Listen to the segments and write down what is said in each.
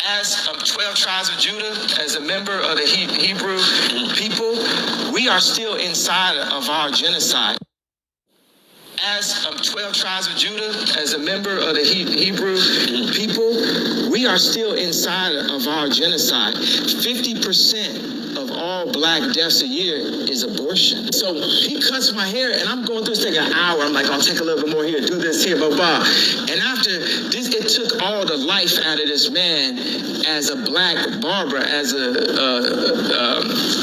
As 12 tribes of Judah, as a member of the Hebrew people, we are still inside of our genocide. As 12 tribes of Judah, as a member of the Hebrew people, we are still inside of our genocide. 50% of all black deaths a year is abortion. So he cuts my hair, and I'm going through this thing an hour. I'm like, I'll take a little bit more here, do this here, blah, blah. And after this, it took all the life out of this man as a black barber, as a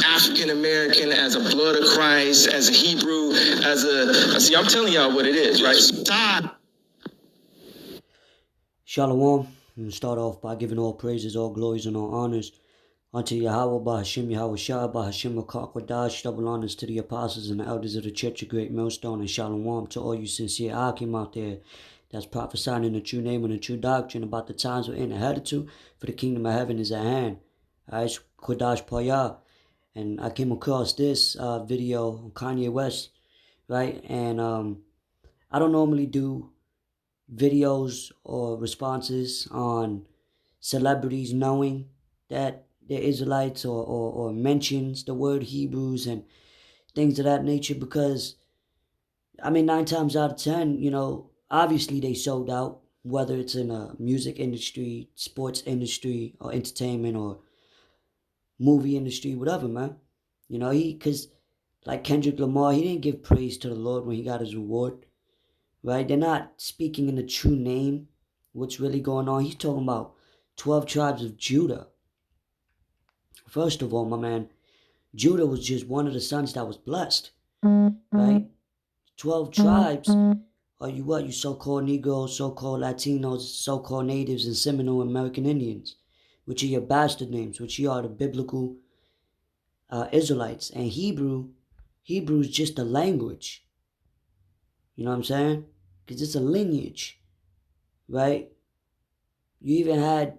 African American, as a blood of Christ, as a Hebrew, as a, see, I'm telling y'all what it is, right? Shalom. And start off by giving all praises, all glories, and all honors unto Yahweh, Bahashim, Yahweh Shah, Bahashim, Akakwadash, double honors to the apostles and the elders of the Church of Great Millstone, and shalom to all you sincere Akim out there that's prophesying in the true name and the true doctrine about the times we're in and headed to, for the kingdom of heaven is at hand. Alright, Kodash Paya. And I came across this video on Kanye West, right? And I don't normally do videos or responses on celebrities knowing that they're Israelites or mentions the word Hebrews and things of that nature, because, I mean, 9 times out of 10, you know, obviously they sold out, whether it's in a music industry, sports industry, or entertainment, or movie industry, whatever, man. You know, because like Kendrick Lamar, he didn't give praise to the Lord when he got his reward, right? They're not speaking in the true name, what's really going on. He's talking about 12 tribes of Judah. First of all, my man, Judah was just one of the sons that was blessed, right? 12 tribes are you what? You so-called Negroes, so-called Latinos, so-called Natives, and Seminole American Indians, which are your bastard names, which you are the biblical Israelites. And Hebrew is just a language. You know what I'm saying? Because it's a lineage, right? You even had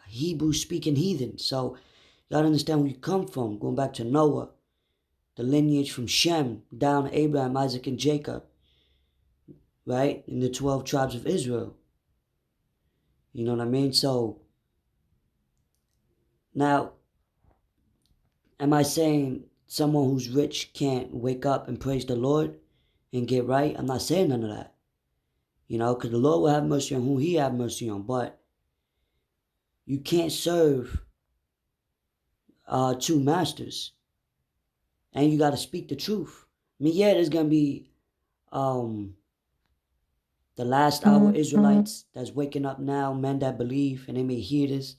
Hebrew-speaking heathen. So you gotta understand where you come from. Going back to Noah, the lineage from Shem down to Abraham, Isaac, and Jacob, right? In the 12 tribes of Israel. You know what I mean? So now, am I saying someone who's rich can't wake up and praise the Lord and get right? I'm not saying none of that. You know, because the Lord will have mercy on who he have mercy on. But you can't serve 2 masters. And you got to speak the truth. I mean, yeah, there's going to be the last hour Israelites that's waking up now, men that believe, and they may hear this,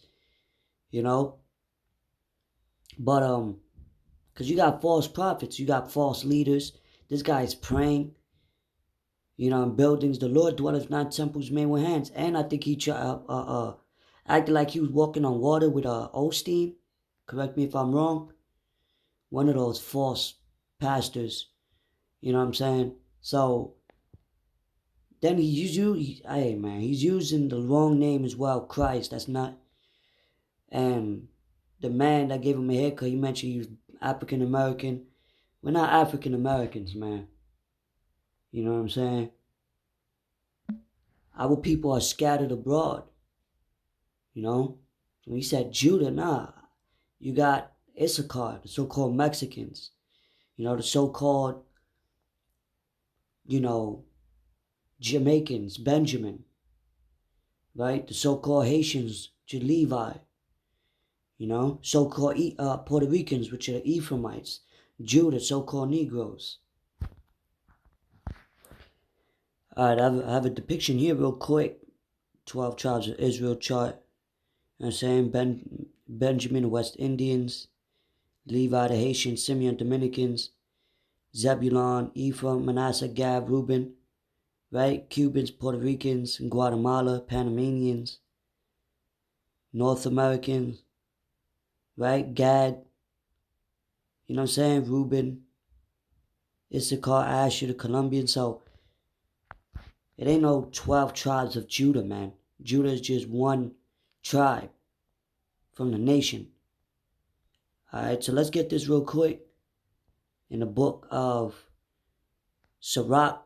you know. But, because you got false prophets, you got false leaders. This guy is praying, you know, in buildings. The Lord dwelleth not in temples made with hands. And I think he acted like he was walking on water with Osteen. Correct me if I'm wrong. One of those false pastors. You know what I'm saying? So then he's using the wrong name as well, Christ. That's not. And the man that gave him a haircut, he mentioned he was African American. We're not African Americans, man. You know what I'm saying? Our people are scattered abroad. You know? When he said Judah, nah. You got Issachar, the so-called Mexicans. You know, the so-called, you know, Jamaicans, Benjamin. Right? The so-called Haitians, Levi. You know? So-called Puerto Ricans, which are the Ephraimites. Judah, so-called Negroes. Alright, I have a depiction here real quick. 12 tribes of Israel chart. You know what I'm saying? Benjamin, West Indians. Levi, the Haitians, Simeon, Dominicans. Zebulon, Ephraim, Manasseh, Gad, Reuben. Right? Cubans, Puerto Ricans, Guatemala, Panamanians. North Americans. Right? Gad. You know what I'm saying? Reuben. Issachar, Asher, the Colombian. So, it ain't no 12 tribes of Judah, man. Judah is just one tribe from the nation. Alright, so let's get this real quick. In the book of Sirach,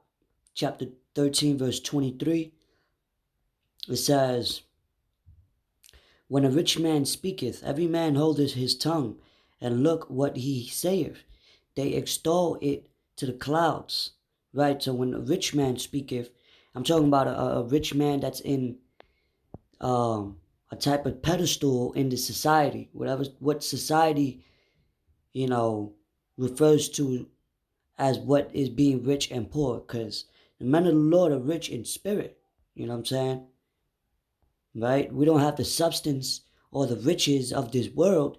chapter 13, verse 23, it says, When a rich man speaketh, every man holdeth his tongue, and look what he saith. They extol it to the clouds. Right? So when a rich man speaketh, I'm talking about a rich man that's in a type of pedestal in the society, what society, refers to as what is being rich and poor, because the men of the Lord are rich in spirit. You know what I'm saying? Right? We don't have the substance or the riches of this world,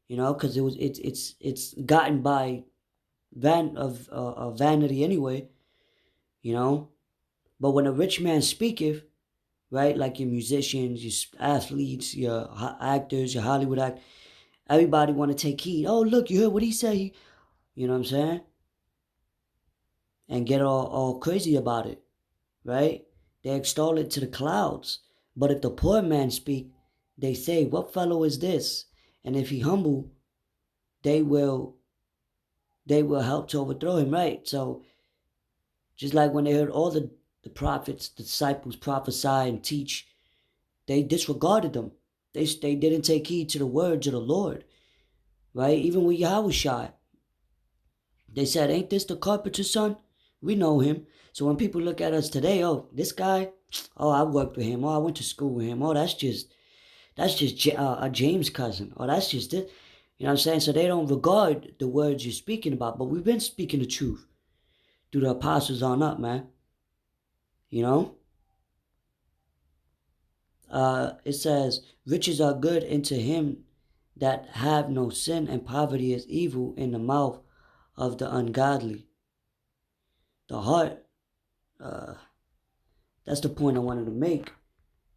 because it's gotten by vanity anyway, But when a rich man speaketh, right, like your musicians, your athletes, your actors, your Hollywood actors, everybody want to take heed. Oh, look, you heard what he said. You know what I'm saying? And get all crazy about it, right? They extol it to the clouds. But if the poor man speak, they say, what fellow is this? And if he humble, they will help to overthrow him, right? So just like when they heard all the prophets, the disciples prophesy and teach, they disregarded them. They didn't take heed to the words of the Lord, right? Even with Yahushua, they said, ain't this the carpenter's son? We know him. So when people look at us today, oh, this guy, oh, I worked with him. Oh, I went to school with him. Oh, that's just a James cousin. Oh, that's just it. You know what I'm saying? So they don't regard the words you're speaking about. But we've been speaking the truth through the apostles on up, man. It says, riches are good unto him that have no sin, and poverty is evil in the mouth of the ungodly. The heart, that's the point I wanted to make.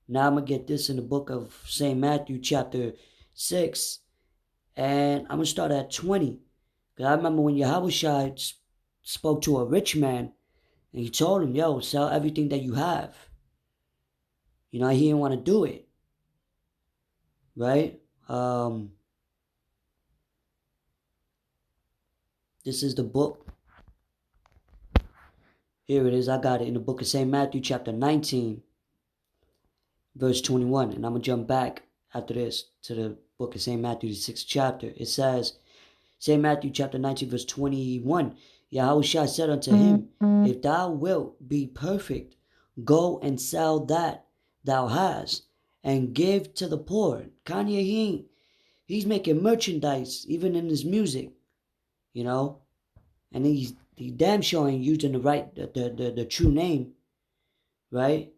Now I'm going to get this in the book of St. Matthew chapter 6, and I'm going to start at 20. Because I remember when Yahushua spoke to a rich man, and he told him, yo, sell everything that you have. He didn't want to do it. Right? This is the book. Here it is. I got it in the book of St. Matthew chapter 19, verse 21. And I'm going to jump back after this to the book of St. Matthew, the 6th chapter. It says, St. Matthew chapter 19, verse 21. Yahushua said unto him, if thou wilt be perfect, go and sell that thou hast, and give to the poor. Kanye, he's making merchandise, even in his music, and he damn sure ain't using the true name, right?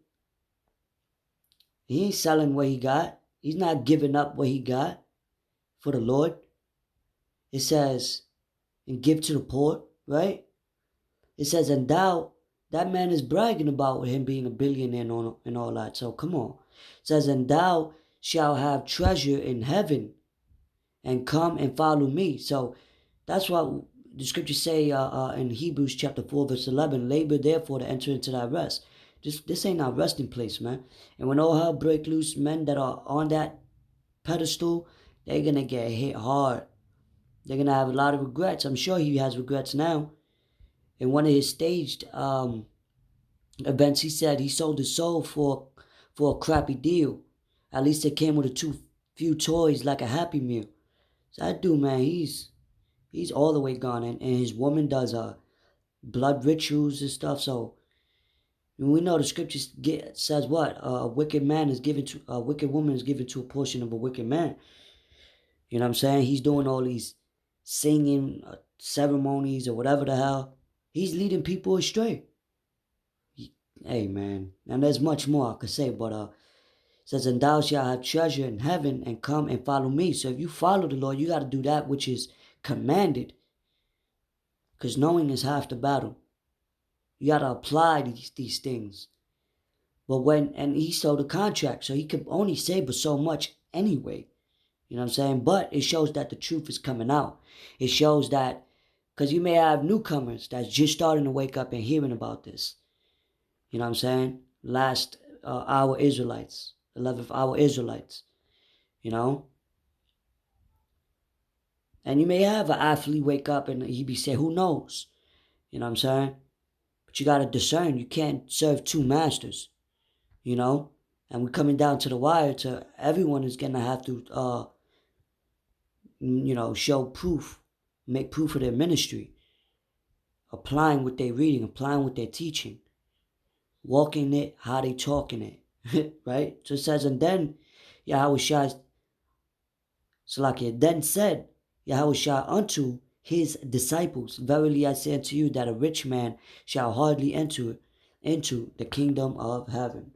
He ain't selling what he got. He's not giving up what he got for the Lord. It says, and give to the poor, right? It says, and thou, that man is bragging about him being a billionaire and all that. So come on. It says, and thou shalt have treasure in heaven, and come and follow me. So that's what the scriptures say in Hebrews chapter 4, verse 11, labor therefore to enter into thy rest. This ain't our resting place, man. And when all hell break loose, men that are on that pedestal, they're going to get hit hard. They're going to have a lot of regrets. I'm sure he has regrets now. In one of his staged events, he said he sold his soul for a crappy deal. At least it came with a few toys like a Happy Meal. So that dude, man, he's all the way gone. And his woman does blood rituals and stuff. So we know the scriptures says what? A wicked woman is given to a portion of a wicked man. You know what I'm saying? He's doing all these singing ceremonies or whatever the hell. He's leading people astray. Hey, man. And there's much more I could say, but it says, and thou shalt have treasure in heaven, and come and follow me. So if you follow the Lord, you got to do that which is commanded. Because knowing is half the battle. You got to apply these things. But and he sold a contract, so he could only say but so much anyway. You know what I'm saying? But it shows that the truth is coming out. It shows that, because you may have newcomers that's just starting to wake up and hearing about this. You know what I'm saying? Last hour Israelites, 11th hour Israelites, And you may have an athlete wake up and he be saying, who knows? You know what I'm saying? But you got to discern. You can't serve two masters, And And we're coming down to the wire to everyone is going to have to, show proof, make proof of their ministry, applying what they're reading, applying what they're teaching, walking it, how they talking it, right? So it says, and then Yahushua, Salakia, then said Yahushua unto his disciples, verily I say unto you that a rich man shall hardly enter into the kingdom of heaven.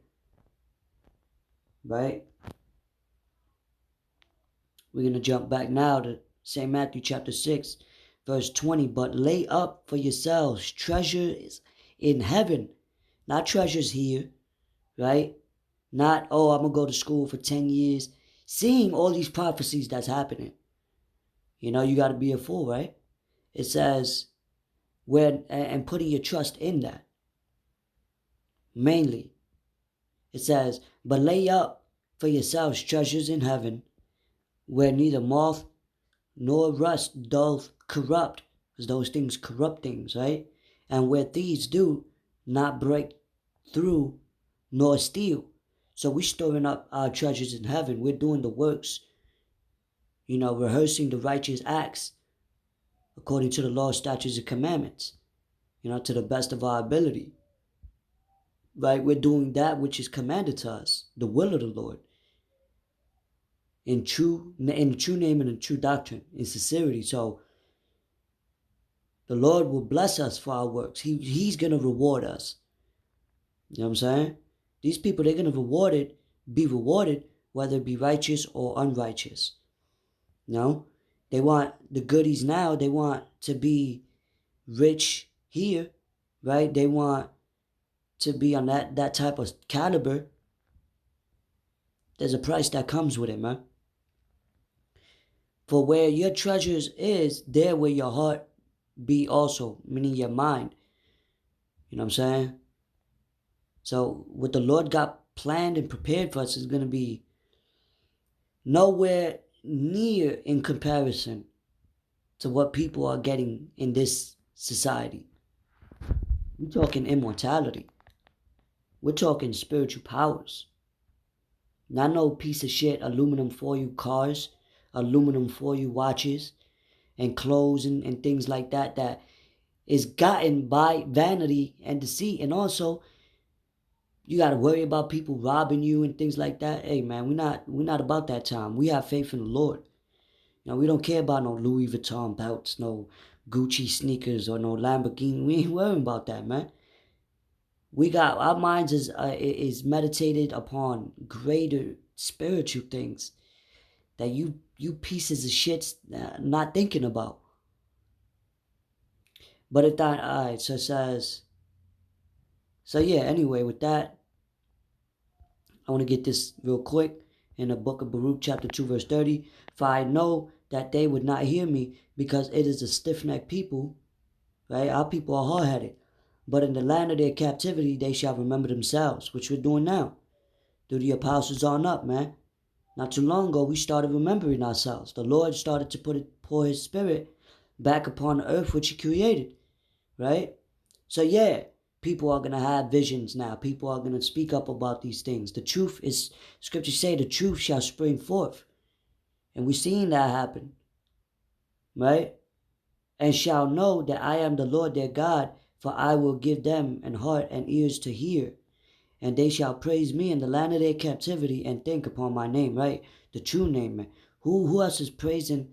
Right? We're going to jump back now to St. Matthew chapter 6, verse 20. But lay up for yourselves treasures in heaven, not treasures here, right? Not, oh, I'm going to go to school for 10 years. Seeing all these prophecies that's happening. You got to be a fool, right? It says, and putting your trust in that. Mainly. It says, but lay up for yourselves treasures in heaven, where neither moth nor rust doth corrupt, because those things corrupt things, right? And where thieves do not break through nor steal. So we're storing up our treasures in heaven. We're doing the works, rehearsing the righteous acts according to the law, statutes, and commandments, to the best of our ability. Right? We're doing that which is commanded to us, the will of the Lord. In true name and in true doctrine, in sincerity. So the Lord will bless us for our works. He's going to reward us. You know what I'm saying? These people, they're going to be rewarded, whether it be righteous or unrighteous. They want the goodies now. They want to be rich here, right? They want to be on that type of caliber. There's a price that comes with it, man. For where your treasures is, there will your heart be also, meaning your mind. You know what I'm saying? So what the Lord got planned and prepared for us is going to be nowhere near in comparison to what people are getting in this society. We're talking immortality. We're talking spiritual powers. Not no piece of shit aluminum foil cars, aluminum foil watches, and clothes and things like that is gotten by vanity and deceit. And also, you got to worry about people robbing you and things like that. Hey, man, we're not about that time. We have faith in the Lord. We don't care about no Louis Vuitton belts, no Gucci sneakers, or no Lamborghini. We ain't worrying about that, man. We got, our minds is meditated upon greater spiritual things that you pieces of shit's not thinking about. But if that, alright, so it says, so yeah, anyway, with that, I want to get this real quick. In the book of Baruch, chapter 2, verse 30, for I know that they would not hear me, because it is a stiff-necked people, right? Our people are hard-headed. But in the land of their captivity, they shall remember themselves, which we're doing now. Through the apostles on up, man. Not too long ago, we started remembering ourselves. The Lord started to pour his spirit back upon the earth, which he created, right? So yeah, people are going to have visions now. People are going to speak up about these things. The truth is, scriptures say, the truth shall spring forth. And we're seeing that happen, right? And shall know that I am the Lord their God, for I will give them an heart and ears to hear. And they shall praise me in the land of their captivity and think upon my name, right? The true name, man. Who else is praising?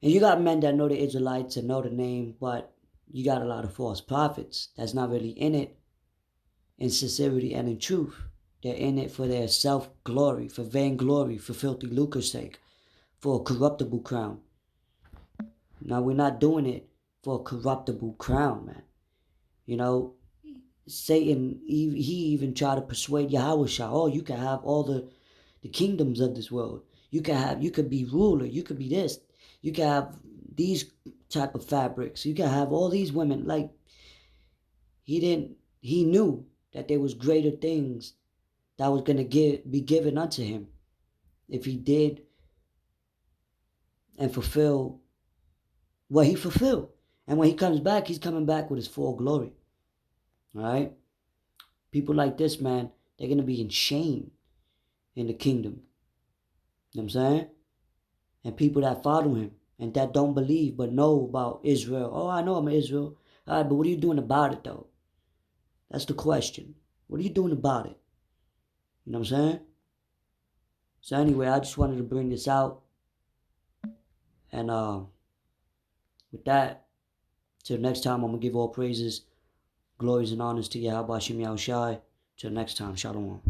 And you got men that know the Israelites and know the name, but you got a lot of false prophets that's not really in it in sincerity and in truth. They're in it for their self-glory, for vainglory, for filthy lucre's sake, for a corruptible crown. Now, we're not doing it for a corruptible crown, man. Satan, he even tried to persuade Yahushua, oh, you can have all the kingdoms of this world. You could be ruler. You could be this. You can have these type of fabrics. You can have all these women. Like, he knew that there was greater things that was going to be given unto him if he did and fulfill what he fulfilled. And when he comes back, he's coming back with his full glory. All right? People like this, man, They're going to be in shame in the kingdom. You know what I'm saying? And people that follow him and that don't believe but know about Israel. Oh, I know I'm Israel. All right, but what are you doing about it, though? That's the question. What are you doing about it? You know what I'm saying? So anyway, I just wanted to bring this out. And with that, till next time, I'm going to give all praises, glories, and honors to Yahweh Shem Yahushai. Till next time, Shalom.